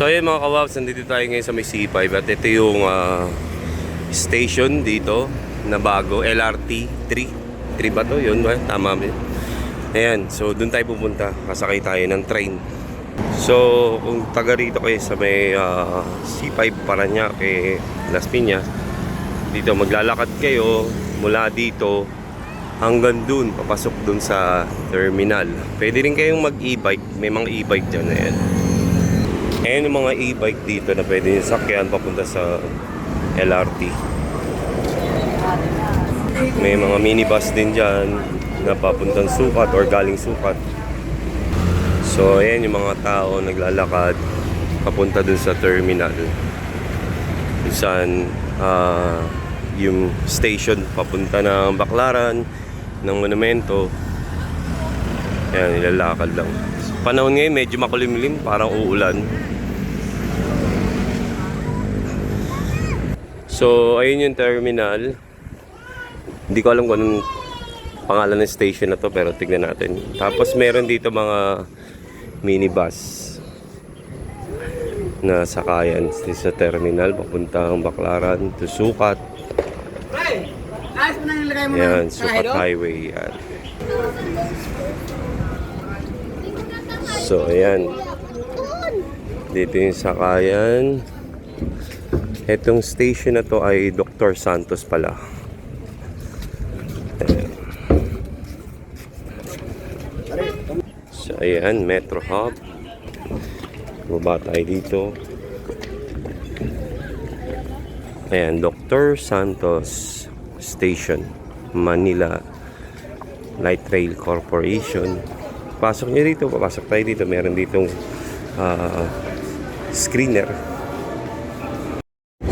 So ayun mga kawaps, nandito tayo ngayon sa may C5 at ito yung station dito na bago, LRT 3 ba to? Yun ba? Tama ba? Ayan, so dun tayo pupunta, kasakay tayo ng train. So kung taga rito kayo sa may C5 Parañaque, Las Piñas, dito maglalakad kayo mula dito hanggang dun, papasok dun sa terminal. Pwede rin kayong mag-e-bike, may mga e-bike dyan. Ayan. Ayan yung mga e-bike dito na pwede nyo sakyan papunta sa LRT. May mga minibus din dyan na papuntang Sukat or galing Sukat. So ayan yung mga tao naglalakad papunta dun sa terminal. Kung saan yung station papunta ng Baclaran, ng Monumento. Ayan, nilalakad lang. Panahon ngayon medyo makulimlim, parang uulan. So ayun yung terminal. Hindi ko alam kung anong pangalan ng station na to, pero tignan natin. Tapos meron dito mga minibus na sakayan sa terminal papuntang Baclaran to Sukat. Yan, Sukat Highway. Yan. So ayan, dito yung sakayan. Itong station na to ay Dr. Santos pala. Ayan. So ayan, Metro Hub. Baba tayo dito. Ayan, Dr. Santos Station, Manila Light Rail Corporation. Pasok nyo dito, papasok tayo dito. Meron ditong screener.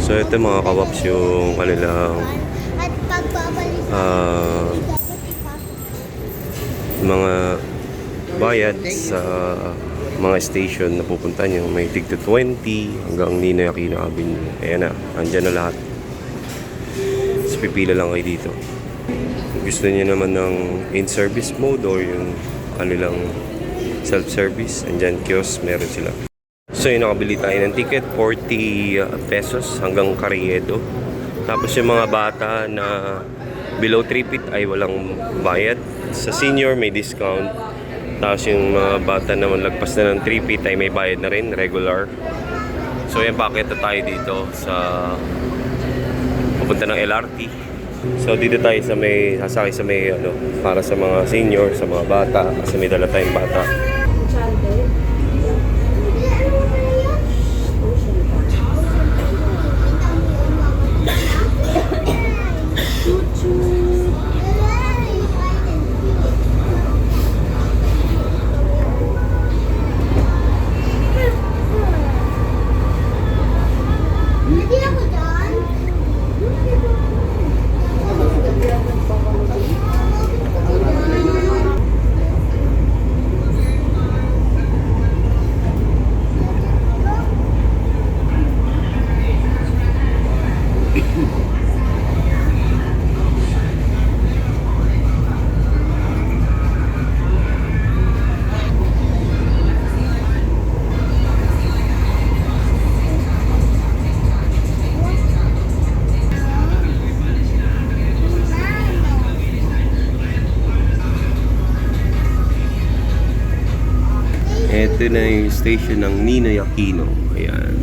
So ito mga kawaps yung kanilang mga bayad sa mga station na pupunta nyo. May tig to 20 hanggang Ninoy Aquino Avenue. Ayan na, andyan na lahat. So pipila lang kayo dito. Kung gusto nyo naman ng in-service mode or yung kanilang self-service, andyan kiosk, meron sila. So yun, nakabili tayo ng ticket, 40 pesos hanggang Carriedo. Tapos yung mga bata na below 3 feet ay walang bayad. Sa senior may discount. Tapos yung mga bata naman lagpas na ng 3 feet ay may bayad na rin, regular. So yan, pakita tayo dito sa papunta ng LRT. So dito tayo sa may sasakay sa may para sa mga senior, sa mga bata, kasi may dala tayong bata. Ito na yung station ng Ninoy Aquino. Ayan.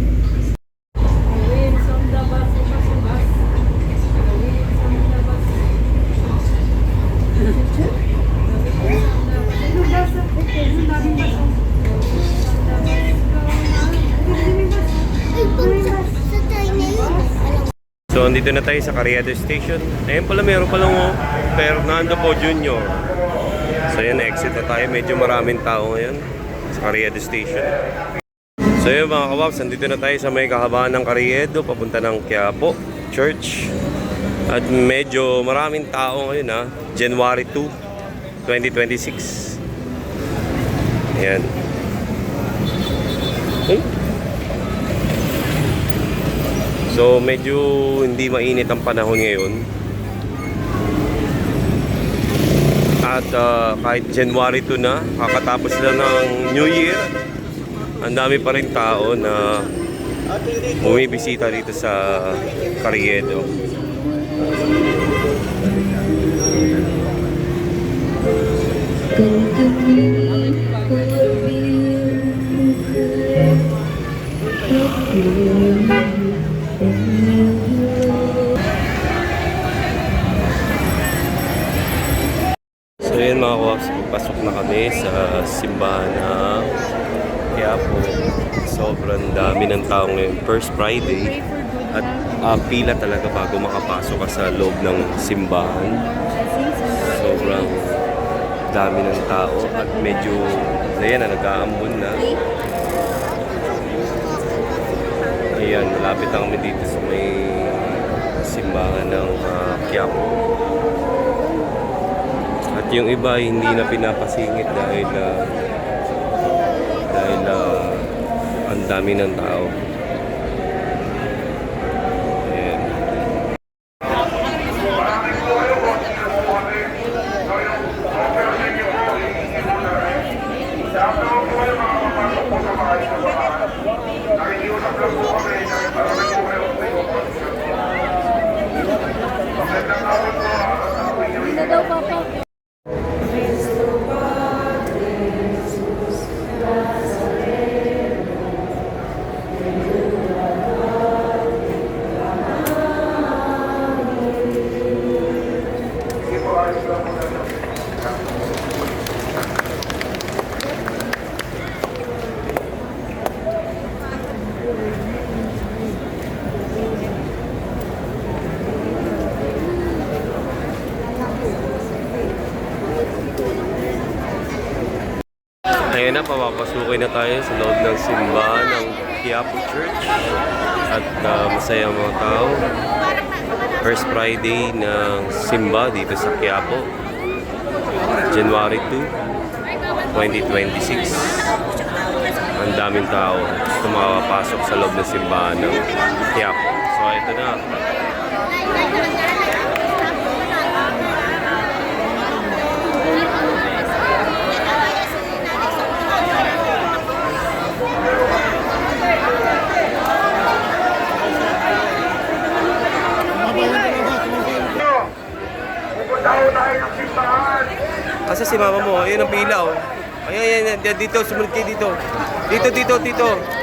So, andito na tayo sa Carriedo Station. Ayun pala, meron palang Fernando Po Jr. So, ayan, exit na tayo. Medyo maraming tao ngayon sa Carriedo Station. So yun mga kawaps, nandito na tayo sa may kahabaan ng Carriedo, papunta ng Quiapo Church. At medyo maraming tao ngayon January 2, 2026. Ayan. So medyo hindi mainit ang panahon ngayon. At kahit January 2 na, kakatapos lang ng New Year, ang dami pa rin tao na bumibisita dito sa Carriedo. So yun mga kawaps, pasok na kami sa simbahan ng Quiapo. Sobrang dami ng tao ngayon. First Friday. At pila talaga bago makapasok ka sa loob ng simbahan. Sobrang dami ng tao. At medyo, ayan na, nag-aambon na. Ayan, malapit na kami dito sa may simbahan ng Quiapo. At yung iba hindi na pinapasingit dahil ang dami ng tao. Ayan. Ayun na, papapasukin na tayo sa loob ng simbahan ng Quiapo Church. At masaya ang mga tao. First Friday ng simba dito sa Quiapo. January 2, 2026. Ang daming tao gusto makapasok sa loob ng simbahan ng Quiapo. So ito na. Asa si mama mo? Ayun ang pila oh. Ayan, dito, sumunod kayo dito. Dito.